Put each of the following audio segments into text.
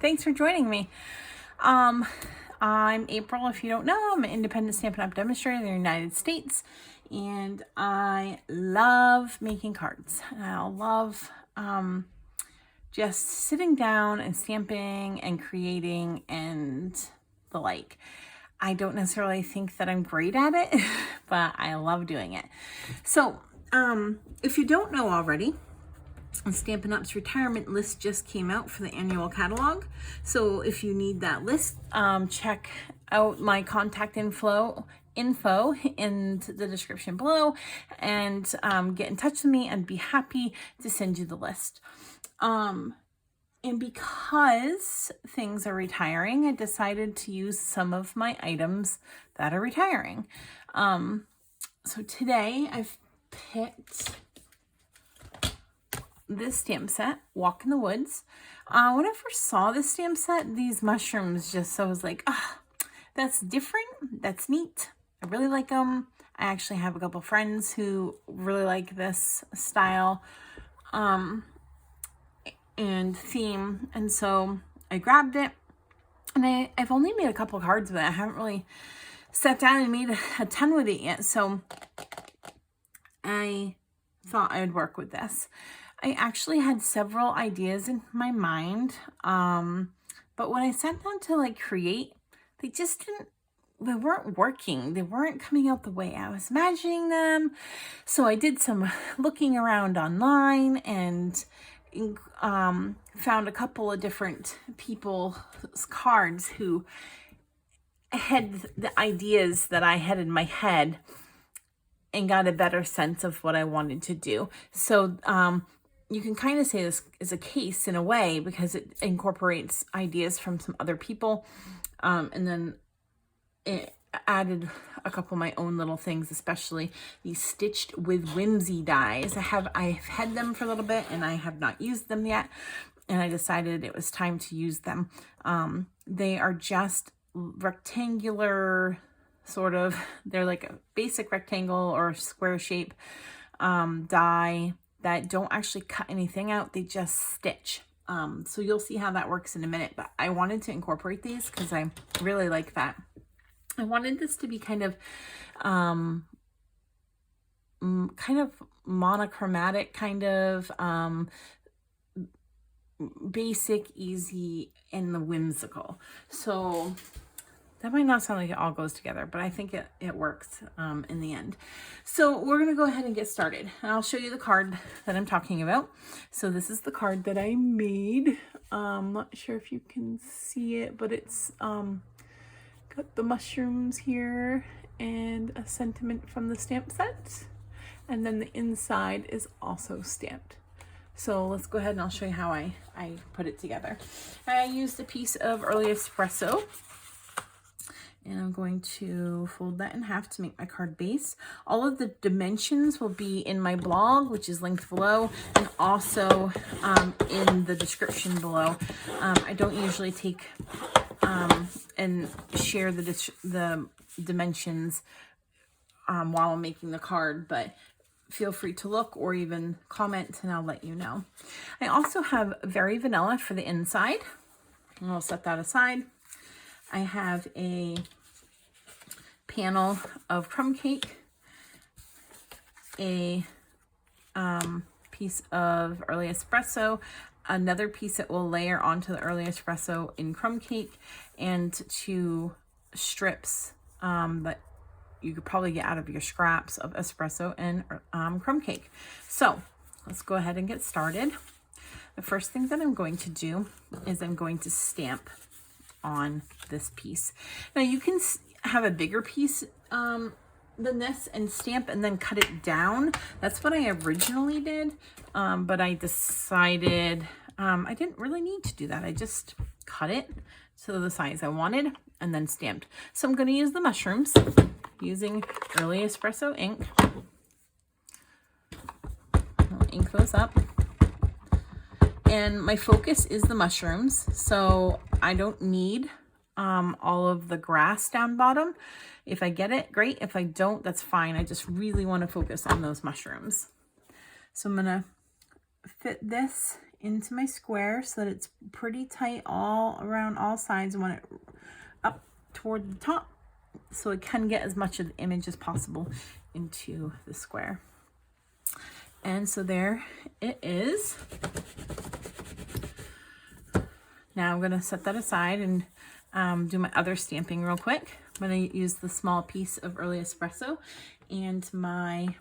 Thanks for joining me. I'm April. If you don't know, I'm an independent Stampin' Up! Demonstrator in the United States, and I love making cards. I love just sitting down and stamping and creating and the like. I don't necessarily think that I'm great at it, but I love doing it. So, if you don't know already, Stampin' Up's retirement list just came out for the annual catalog. So if you need that list, check out my contact info in the description below, and get in touch with me. I'd be happy to send you the list. And because things are retiring, I decided to use some of my items that are retiring. So today I've picked this stamp set, Walk in the Woods. When I first saw this stamp set, these mushrooms I was like, that's different, that's neat. I really like them. I actually have a couple friends who really like this style and theme, and so I grabbed it, and I've only made a couple cards with it. I haven't really sat down and made a ton with it yet, so I thought I would work with this. I actually had several ideas in my mind, but when I sat down to create, they weren't working. They weren't coming out the way I was imagining them. So I did some looking around online and found a couple of different people's cards who had the ideas that I had in my head and got a better sense of what I wanted to do. So, you can kind of say this is a case in a way because it incorporates ideas from some other people. And then it added a couple of my own little things, especially these Stitched with Whimsy dies. I've had them for a little bit and I have not used them yet. And I decided it was time to use them. They are just rectangular, sort of. They're like a basic rectangle or square shape die that don't actually cut anything out. They just stitch. So you'll see how that works in a minute, but I wanted to incorporate these because I really like that. I wanted this to be kind of monochromatic, kind of basic, easy, and the whimsical. So that might not sound like it all goes together, but I think it works in the end. So we're going to go ahead and get started. And I'll show you the card that I'm talking about. So this is the card that I made. I'm not sure if you can see it, but it's got the mushrooms here and a sentiment from the stamp set. And then the inside is also stamped. So let's go ahead and I'll show you how I put it together. I used a piece of Early Espresso. And I'm going to fold that in half to make my card base. All of the dimensions will be in my blog, which is linked below, and also in the description below. I don't usually take and share the dimensions while I'm making the card, but feel free to look or even comment and I'll let you know. I also have Very Vanilla for the inside, and I'll set that aside. I have a panel of crumb cake, a piece of Early Espresso, another piece that will layer onto the Early Espresso in crumb cake, and 2 strips that you could probably get out of your scraps of espresso and crumb cake. So let's go ahead and get started. The first thing that I'm going to do is I'm going to stamp on this piece. Now you can have a bigger piece than this and stamp and then cut it down. That's what I originally did, but I decided I didn't really need to do that. I just cut it to the size I wanted and then stamped. So I'm going to use the mushrooms using Early Espresso ink. I'll ink those up. And my focus is the mushrooms, so I don't need all of the grass down bottom. If I get it, great. If I don't, that's fine. I just really want to focus on those mushrooms. So I'm going to fit this into my square so that it's pretty tight all around all sides. I want it up toward the top so it can get as much of the image as possible into the square. And so there it is. Now I'm going to set that aside and do my other stamping real quick. I'm going to use the small piece of Early Espresso and my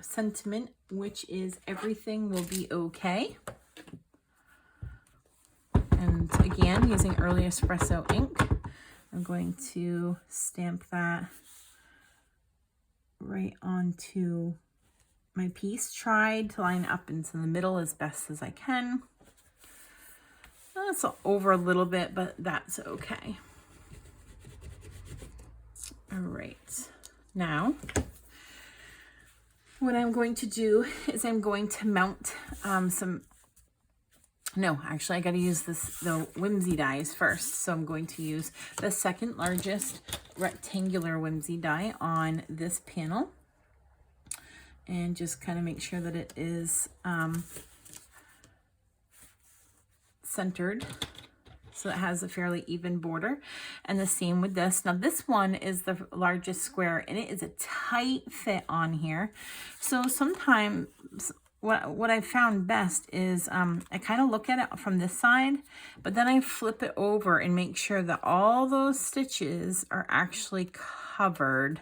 sentiment, which is everything will be okay. And again, using Early Espresso ink, I'm going to stamp that right onto my piece. Tried to line up into the middle as best as I can. That's over a little bit, but that's okay. All right, now what I'm going to do is I'm going to mount I got to use the Whimsy dies first. So I'm going to use the second largest rectangular Whimsy die on this panel and just kind of make sure that it is centered so it has a fairly even border. And the same with this. Now this one is the largest square and it is a tight fit on here. So sometimes what I found best is I kind of look at it from this side, but then I flip it over and make sure that all those stitches are actually covered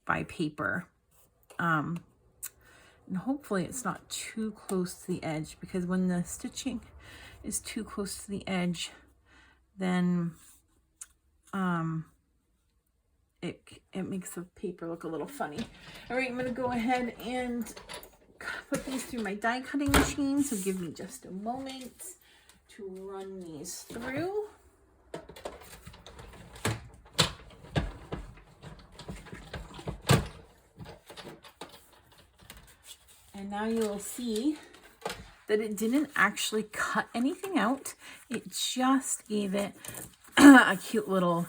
by paper. And hopefully it's not too close to the edge, because when the stitching is too close to the edge, then it makes the paper look a little funny. All right, I'm going to go ahead and put these through my die cutting machine. So give me just a moment to run these through. And now you'll see that it didn't actually cut anything out. It just gave it a cute little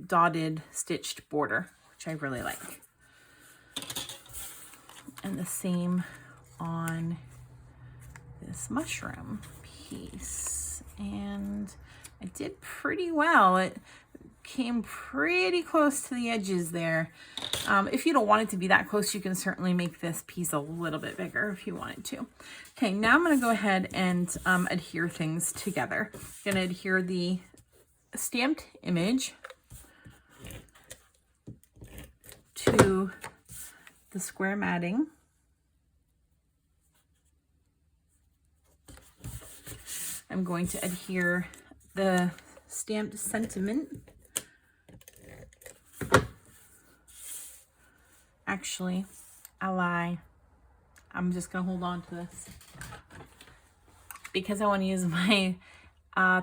dotted stitched border, which I really like. And the same on this mushroom piece. And I did pretty well. It came pretty close to the edges there. If you don't want it to be that close, you can certainly make this piece a little bit bigger if you wanted to. Okay, now I'm going to go ahead and adhere things together. I'm going to adhere the stamped image to the square matting. I'm going to adhere the stamped sentiment. Actually, I lie. I'm just going to hold on to this because I want to use my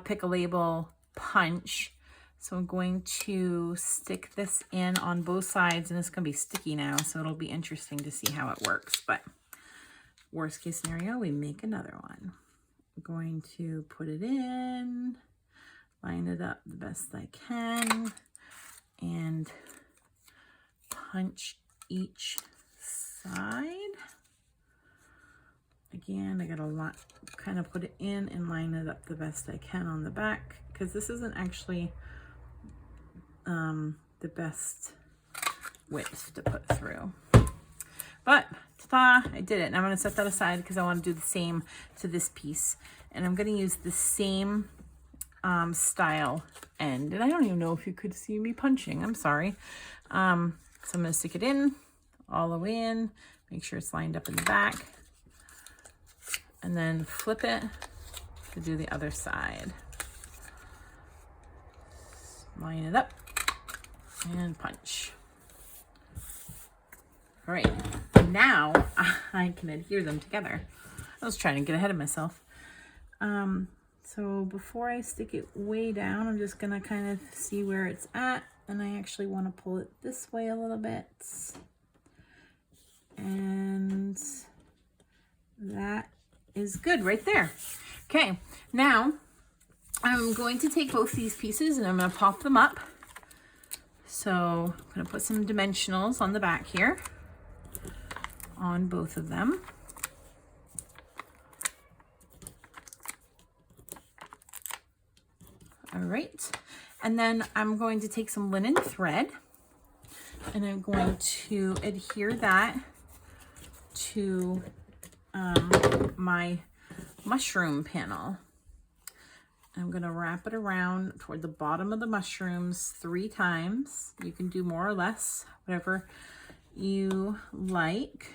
Pick a Label punch. So I'm going to stick this in on both sides, and it's going to be sticky now, so it'll be interesting to see how it works. But worst case scenario, we make another one. I'm going to put it in, line it up the best I can, and punch each side. Again, I got a lot, kind of put it in and line it up the best I can on the back, because this isn't actually the best width to put through. But ta-da, I did it. And I'm going to set that aside because I want to do the same to this piece. And I'm going to use the same style end. And I don't even know if you could see me punching. I'm sorry. So I'm going to stick it in, all the way in, make sure it's lined up in the back, and then flip it to do the other side. Line it up and punch. All right, now I can adhere them together. I was trying to get ahead of myself. So before I stick it way down, I'm just gonna kind of see where it's at, and I actually want to pull it this way a little bit. And that is good right there. Okay, now I'm going to take both these pieces and I'm going to pop them up. So I'm going to put some dimensionals on the back here on both of them. right. And then I'm going to take some linen thread and I'm going to adhere that to my mushroom panel. I'm going to wrap it around toward the bottom of the mushrooms 3 times. You can do more or less, whatever you like.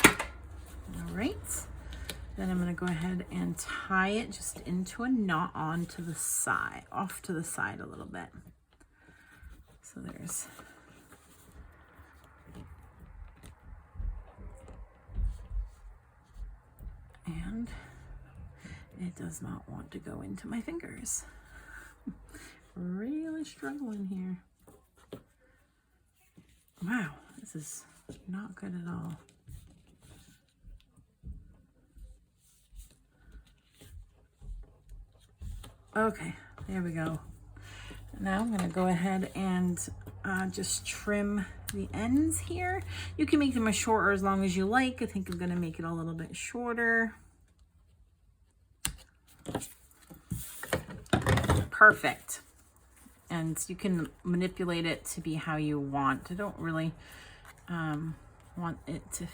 All right. Then I'm going to go ahead and tie it just into a knot onto the side, off to the side a little bit. So there's and it does not want to go into my fingers. Really struggling here. Wow, this is not good at all. Okay, there we go. Now I'm going to go ahead and just trim the ends here. You can make them as short or as long as you like. I think I'm going to make it a little bit shorter. Perfect. And you can manipulate it to be how you want. I don't really want it to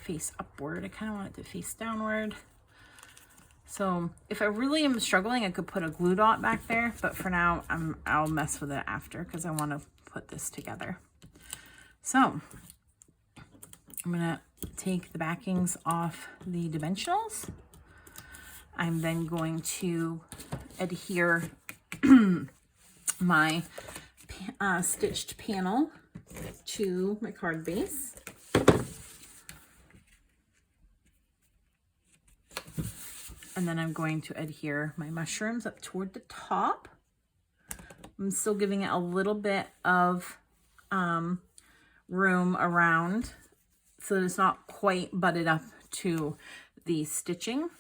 face upward. I kind of want it to face downward. So if I really am struggling, I could put a glue dot back there, but for now I'll mess with it after because I want to put this together. So I'm gonna take the backings off the dimensionals. I'm then going to adhere my stitched panel to my card base. And then I'm going to adhere my mushrooms up toward the top. I'm still giving it a little bit of room around so that it's not quite butted up to the stitching.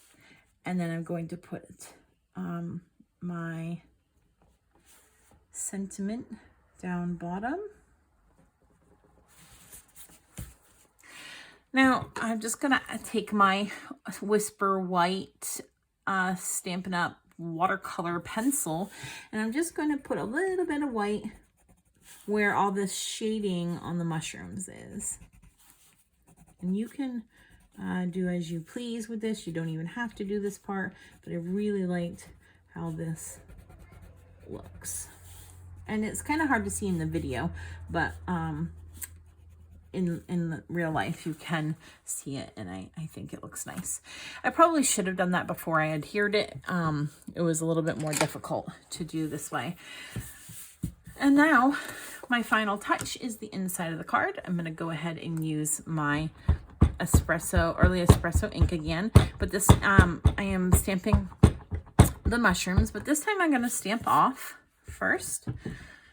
And then I'm going to put my sentiment down bottom. Now I'm just gonna take my Whisper White Stampin' Up! Watercolor pencil, and I'm just going to put a little bit of white where all this shading on the mushrooms is. And you can do as you please with this. You don't even have to do this part, but I really liked how this looks. And it's kind of hard to see in the video, but in real life you can see it, and I think it looks nice. I probably should have done that before I adhered it. It was a little bit more difficult to do this way. And now my final touch is the inside of the card. I'm going to go ahead and use my early espresso ink again, but this I am stamping the mushrooms, but this time I'm going to stamp off first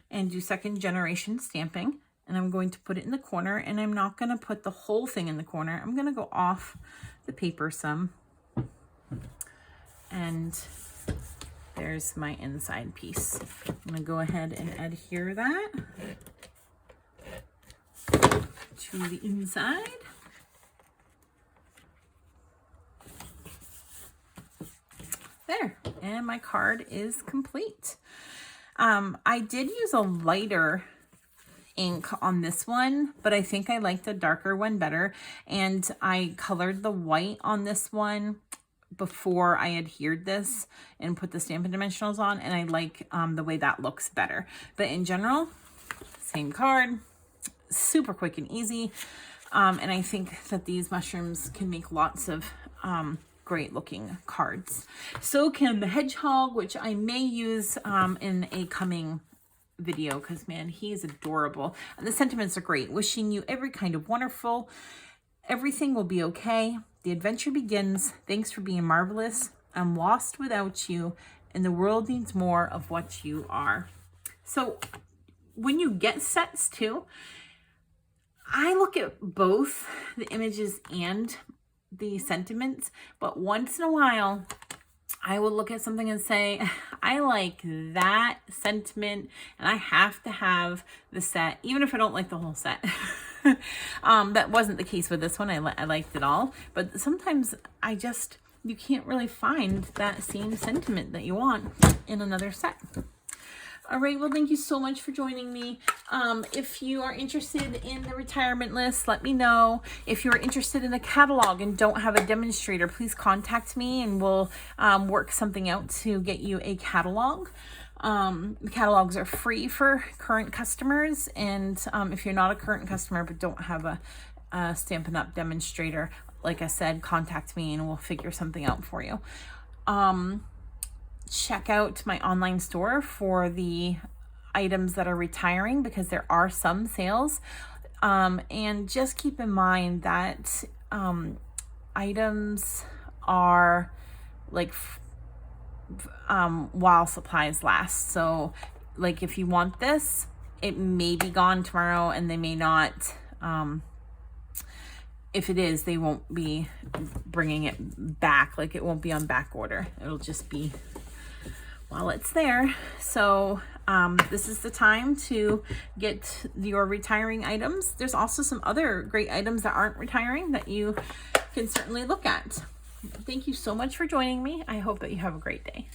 and do second generation stamping. And I'm going to put it in the corner, and I'm not going to put the whole thing in the corner. I'm going to go off the paper some. And there's my inside piece. I'm going to go ahead and adhere that to the inside. There, and my card is complete. I did use a lighter ink on this one, but I think I like the darker one better, and I colored the white on this one before I adhered this and put the Stampin' Dimensionals on, and I like the way that looks better. But in general, same card, super quick and easy, and I think that these mushrooms can make lots of great looking cards. So can the hedgehog, which I may use in a coming video, because man, he's adorable, and the sentiments are great. Wishing you every kind of wonderful, everything will be okay, the adventure begins, thanks for being marvelous, I'm lost without you, and the world needs more of what you are. So when you get sets too, I look at both the images and the sentiments, but once in a while I will look at something and say, I like that sentiment and I have to have the set, even if I don't like the whole set. That wasn't the case with this one. I liked it all, but sometimes you can't really find that same sentiment that you want in another set. All right, well, thank you so much for joining me. If you are interested in the retirement list, let me know. If you're interested in a catalog and don't have a demonstrator, please contact me and we'll work something out to get you a catalog. The catalogs are free for current customers, and if you're not a current customer but don't have a Stampin' Up! Demonstrator, like I said, contact me and we'll figure something out for you. Check out my online store for the items that are retiring, because there are some sales. And just keep in mind that items are like while supplies last. So like if you want this, it may be gone tomorrow and they may not. If it is, they won't be bringing it back. Like it won't be on back order. It'll just be while it's there. So this is the time to get your retiring items. There's also some other great items that aren't retiring that you can certainly look at. Thank you so much for joining me. I hope that you have a great day.